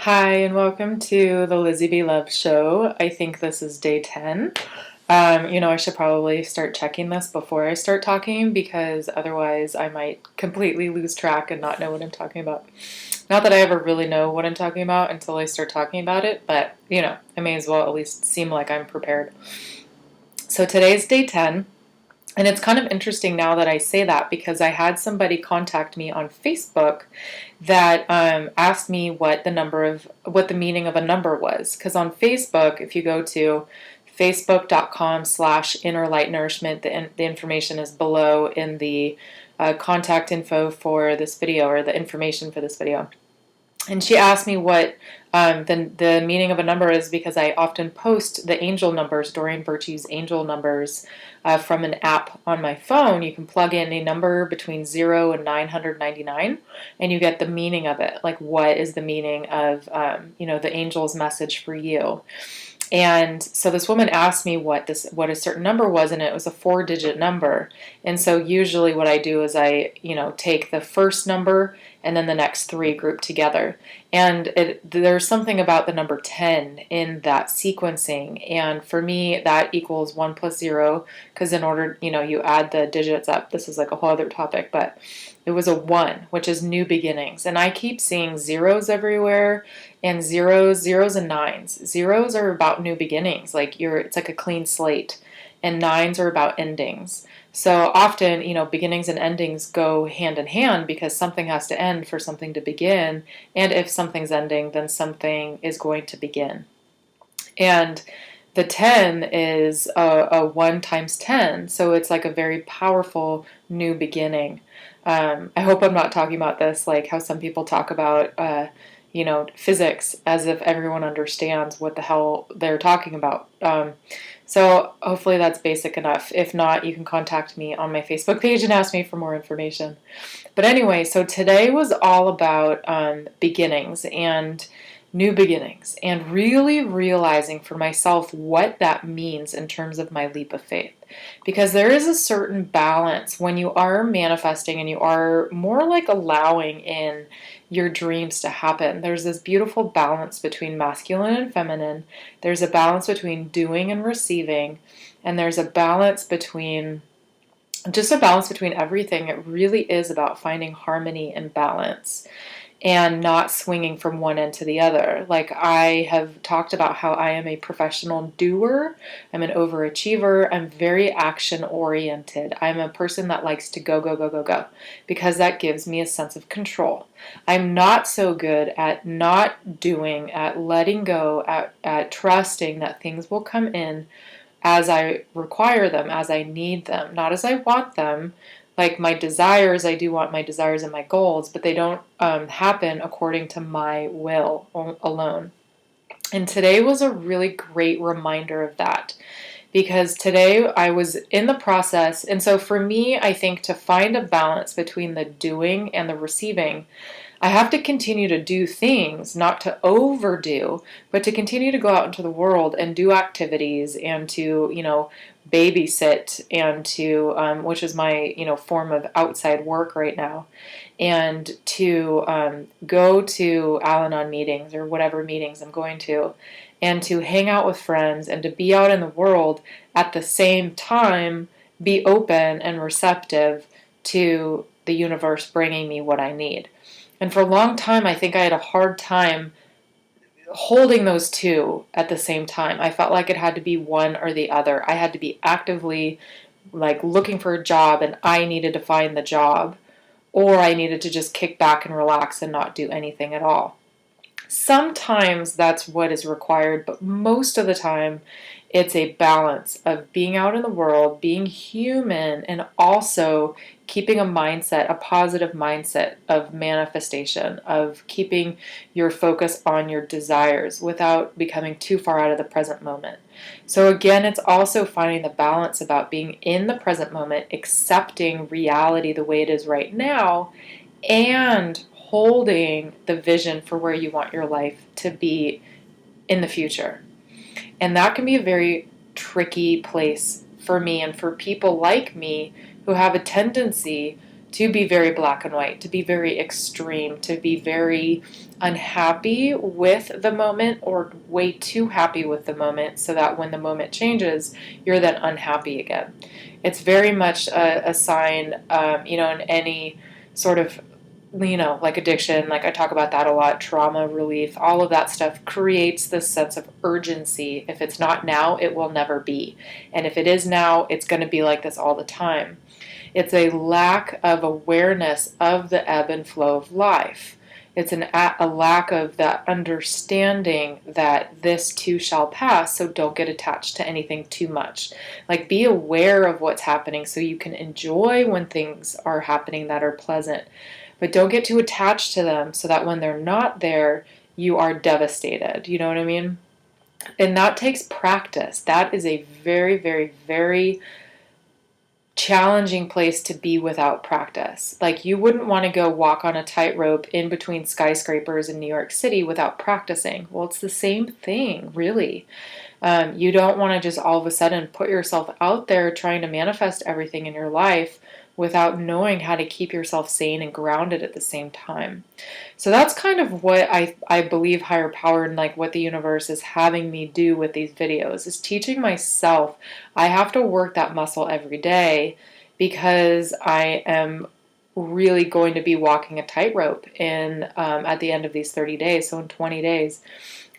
Hi, and welcome to the Lizzy Be Love show. I think this is day 10. I should probably start checking this before I start talking because otherwise I might completely lose track and not know what I'm talking about. Not that I ever really know what I'm talking about until I start talking about it, but I may as well at least seem like I'm prepared. So today's day 10. And it's kind of interesting now that I say that because I had somebody contact me on Facebook that asked me what the meaning of a number was. Because on Facebook, if you go to facebook.com/innerlightnourishment, the information is below in the contact info for this video, or the information for this video. And she asked me what the meaning of a number is because I often post the angel numbers, Doreen Virtue's angel numbers, from an app on my phone. You can plug in a number between 0 and 999, and you get the meaning of it. Like, what is the meaning of the angel's message for you? And so this woman asked me what a certain number was, and it was a 4-digit number. And so usually what I do is I take the first number and then the next three group together. And there's something about the number 10 in that sequencing. And for me, that equals 1 plus 0, because in order, you add the digits up. This is like a whole other topic, but it was a 1, which is new beginnings. And I keep seeing zeros everywhere, and zeros and nines. Zeros are about new beginnings. It's like a clean slate. And nines are about endings. So often, beginnings and endings go hand in hand because something has to end for something to begin. And if something's ending, then something is going to begin. And the 10 is a 1 times 10. So it's like a very powerful new beginning. I hope I'm not talking about this like how some people talk about physics as if everyone understands what the hell they're talking about. So hopefully that's basic enough. If not, you can contact me on my Facebook page and ask me for more information. But anyway, so today was all about beginnings and new beginnings and really realizing for myself what that means in terms of my leap of faith. Because there is a certain balance when you are manifesting and you are more like allowing in your dreams to happen. There's this beautiful balance between masculine and feminine. There's a balance between doing and receiving. And there's a balance between everything. It really is about finding harmony and balance and not swinging from one end to the other. Like, I have talked about how I am a professional doer. I'm an overachiever. I'm very action oriented. I'm a person that likes to go, go, go, go, go, because that gives me a sense of control. I'm not so good at not doing, at letting go, at trusting that things will come in as I require them, as I need them, not as I want them. Like my desires, I do want my desires and my goals, but they don't happen according to my will alone. And today was a really great reminder of that, because today I was in the process. And so for me, I think to find a balance between the doing and the receiving, I have to continue to do things, not to overdo, but to continue to go out into the world and do activities and to, babysit and to, which is my, form of outside work right now, and to go to Al-Anon meetings or whatever meetings I'm going to, and to hang out with friends and to be out in the world at the same time, be open and receptive to the universe bringing me what I need. And for a long time, I think I had a hard time holding those two at the same time. I felt like it had to be one or the other. I had to be actively like looking for a job and I needed to find the job, or I needed to just kick back and relax and not do anything at all. Sometimes that's what is required, but most of the time it's a balance of being out in the world, being human, and also keeping a positive mindset of manifestation, of keeping your focus on your desires without becoming too far out of the present moment. So again, it's also finding the balance about being in the present moment, accepting reality the way it is right now, and holding the vision for where you want your life to be in the future. And that can be a very tricky place for me and for people like me who have a tendency to be very black and white, to be very extreme, to be very unhappy with the moment or way too happy with the moment so that when the moment changes, you're then unhappy again. It's very much a sign, in any sort of, like addiction, like I talk about that a lot, trauma relief, all of that stuff creates this sense of urgency. If it's not now, it will never be. And if it is now, it's going to be like this all the time. It's a lack of awareness of the ebb and flow of life. It's a lack of that understanding that this too shall pass, so don't get attached to anything too much. Like, be aware of what's happening so you can enjoy when things are happening that are pleasant. But don't get too attached to them so that when they're not there, you are devastated. You know what I mean? And that takes practice. That is a very, very, very challenging place to be without practice. Like, you wouldn't want to go walk on a tightrope in between skyscrapers in New York City without practicing. Well, it's the same thing, really. You don't want to just all of a sudden put yourself out there trying to manifest everything in your life without knowing how to keep yourself sane and grounded at the same time. So that's kind of what I believe higher power and like what the universe is having me do with these videos is teaching myself. I have to work that muscle every day because I am really going to be walking a tightrope in at the end of these 30 days. So in 20 days,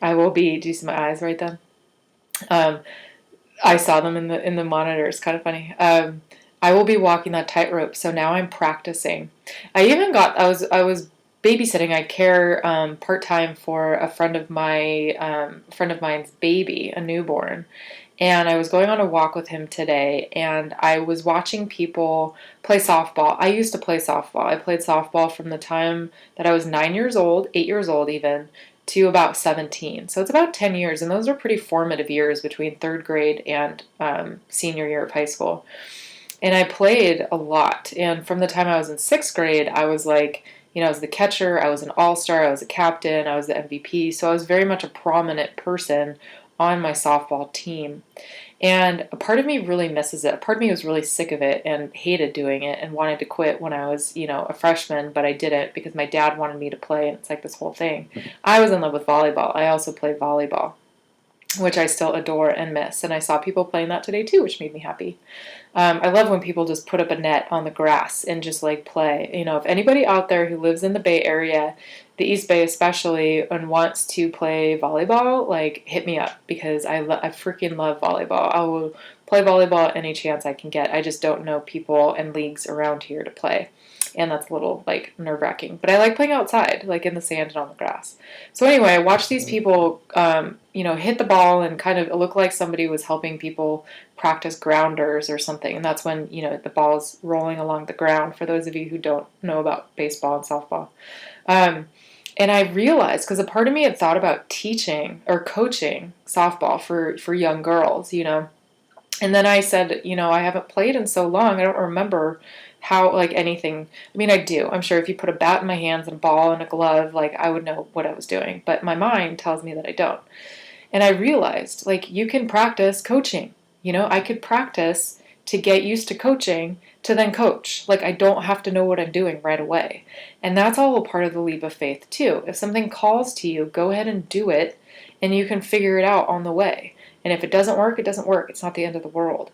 I will be. Do you see my eyes right then? I saw them in the monitor. It's kind of funny. I will be walking that tightrope. So now I'm practicing. I was babysitting. I care part time for a friend of mine's baby, a newborn. And I was going on a walk with him today, and I was watching people play softball. I used to play softball. I played softball from the time that I was 9 years old, 8 years old even, to about 17. So it's about 10 years, and those were pretty formative years between third grade and senior year of high school. And I played a lot. And from the time I was in sixth grade, I was like, I was the catcher, I was an all-star, I was a captain, I was the MVP. So I was very much a prominent person on my softball team. And a part of me really misses it. A part of me was really sick of it and hated doing it and wanted to quit when I was, a freshman, but I didn't because my dad wanted me to play, and it's like this whole thing. I was in love with volleyball. I also played volleyball, which I still adore and miss. And I saw people playing that today too, which made me happy. I love when people just put up a net on the grass and just like play. If anybody out there who lives in the Bay Area, the East Bay especially, and wants to play volleyball, like hit me up because I freaking love volleyball. I will play volleyball any chance I can get. I just don't know people and leagues around here to play. And that's a little like nerve-wracking. But I like playing outside, like in the sand and on the grass. So anyway, I watched these people, hit the ball and kind of it looked like somebody was helping people practice grounders or something. And that's when, the ball's rolling along the ground, for those of you who don't know about baseball and softball. And I realized, because a part of me had thought about teaching or coaching softball for young girls, And then I said, I haven't played in so long. I don't remember how, like, anything. I mean, I do. I'm sure if you put a bat in my hands and a ball and a glove, like, I would know what I was doing. But my mind tells me that I don't. And I realized, like, you can practice coaching. I could practice to get used to coaching to then coach. Like, I don't have to know what I'm doing right away. And that's all a part of the leap of faith, too. If something calls to you, go ahead and do it, and you can figure it out on the way. And if it doesn't work, it doesn't work. It's not the end of the world.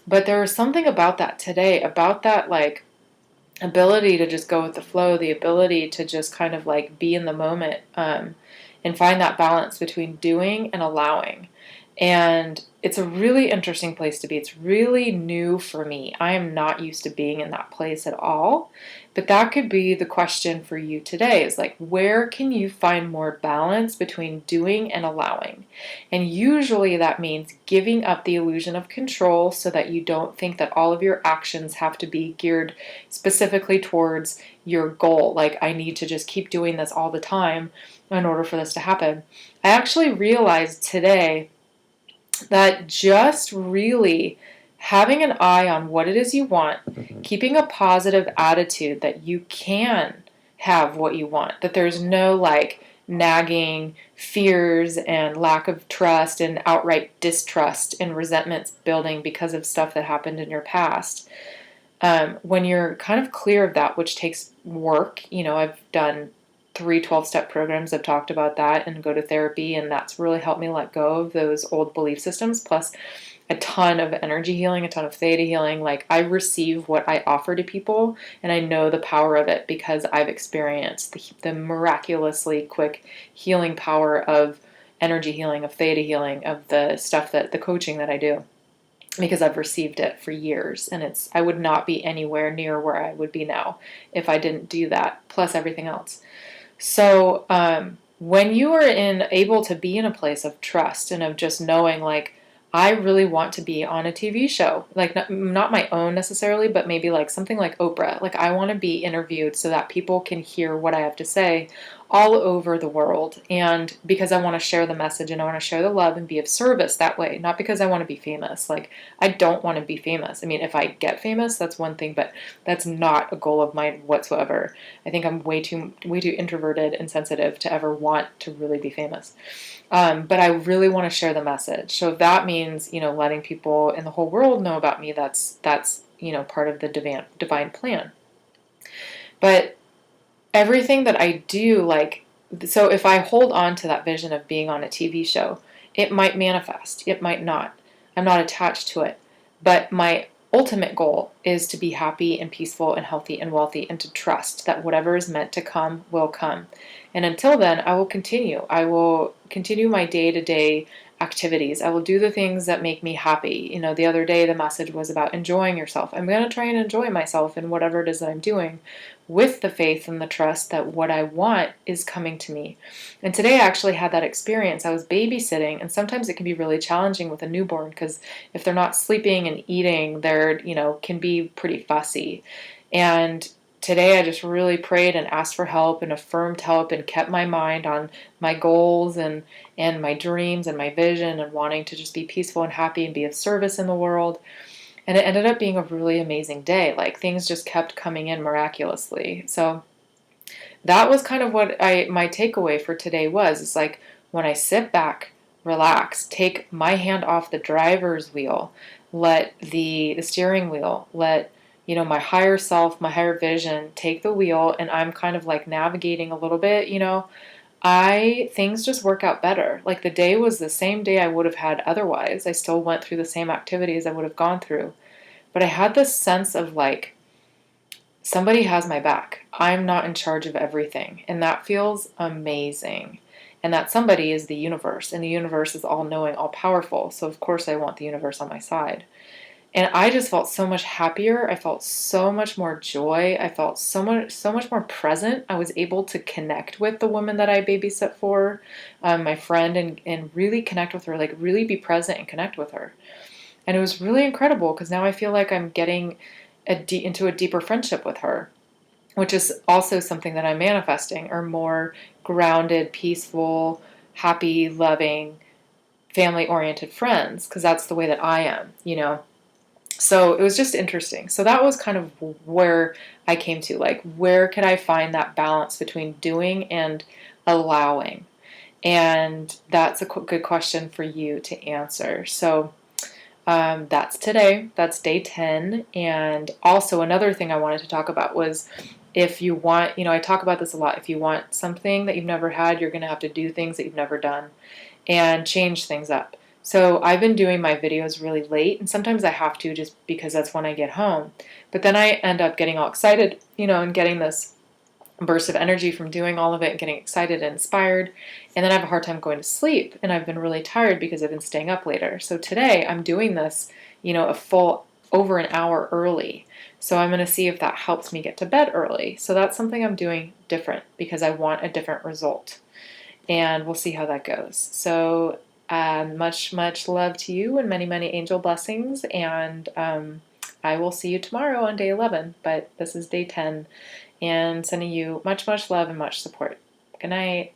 But there was something about that today, about that, like, ability to just go with the flow, the ability to just kind of, like, be in the moment, and find that balance between doing and allowing. And it's a really interesting place to be. It's really new for me. I am not used to being in that place at all. But that could be the question for you today is like, where can you find more balance between doing and allowing? And usually that means giving up the illusion of control so that you don't think that all of your actions have to be geared specifically towards your goal. Like, I need to just keep doing this all the time in order for this to happen. I actually realized today that just really having an eye on what it is you want, keeping a positive attitude that you can have what you want, that there's no like nagging fears and lack of trust and outright distrust and resentments building because of stuff that happened in your past. When you're kind of clear of that, which takes work, I've done three 12-step programs have talked about that, and go to therapy, and that's really helped me let go of those old belief systems, plus a ton of energy healing, a ton of theta healing. Like, I receive what I offer to people, and I know the power of it because I've experienced the miraculously quick healing power of energy healing, of theta healing, of the stuff that the coaching that I do, because I've received it for years, and I would not be anywhere near where I would be now if I didn't do that, plus everything else. So when you are able to be in a place of trust and of just knowing, like, I really want to be on a TV show, like not my own necessarily, but maybe like something like Oprah. Like, I want to be interviewed so that people can hear what I have to say all over the world. And because I want to share the message and I want to share the love and be of service that way, not because I want to be famous. Like, I don't want to be famous. I mean, if I get famous, that's one thing, but that's not a goal of mine whatsoever. I think I'm way too introverted and sensitive to ever want to really be famous. But I really want to share the message. So if that means, letting people in the whole world know about me, that's part of the divine plan. But everything that I do, like, so if I hold on to that vision of being on a TV show, it might manifest, it might not. I'm not attached to it. But my ultimate goal is to be happy and peaceful and healthy and wealthy, and to trust that whatever is meant to come will come. And until then, I will continue. I will continue my day-to-day activities. I will do the things that make me happy. The other day the message was about enjoying yourself. I'm going to try and enjoy myself in whatever it is that I'm doing, with the faith and the trust that what I want is coming to me. And today I actually had that experience. I was babysitting, and sometimes it can be really challenging with a newborn, because if they're not sleeping and eating, they're, can be pretty fussy. And today I just really prayed and asked for help and affirmed help and kept my mind on my goals and my dreams and my vision, and wanting to just be peaceful and happy and be of service in the world. And it ended up being a really amazing day. Like, things just kept coming in miraculously. So that was kind of what my takeaway for today was. It's like, when I sit back, relax, take my hand off the driver's wheel, let the steering wheel, let my higher self, my higher vision take the wheel, and I'm kind of like navigating a little bit, things just work out better. Like, the day was the same day I would have had otherwise. I still went through the same activities I would have gone through. But I had this sense of, like, somebody has my back. I'm not in charge of everything. And that feels amazing. And that somebody is the universe. And the universe is all knowing, all powerful. So of course I want the universe on my side. And I just felt so much happier. I felt so much more joy. I felt so much more present. I was able to connect with the woman that I babysit for, my friend, and really connect with her, like really be present and connect with her. And it was really incredible, because now I feel like I'm getting into a deeper friendship with her, which is also something that I'm manifesting, are more grounded, peaceful, happy, loving, family-oriented friends, because that's the way that I am. So it was just interesting. So that was kind of where I came to, like, where could I find that balance between doing and allowing? And that's a good question for you to answer. So that's today. That's day 10. And also another thing I wanted to talk about was, if you want, I talk about this a lot. If you want something that you've never had, you're going to have to do things that you've never done and change things up. So I've been doing my videos really late, and sometimes I have to, just because that's when I get home. But then I end up getting all excited, and getting this burst of energy from doing all of it, getting excited and inspired, and then I have a hard time going to sleep, and I've been really tired because I've been staying up later. So today I'm doing this, a full over an hour early. So I'm going to see if that helps me get to bed early. So that's something I'm doing different, because I want a different result, and we'll see how that goes. So much love to you, and many angel blessings, and I will see you tomorrow on day 11, but this is day 10, and sending you much love and much support. Good night.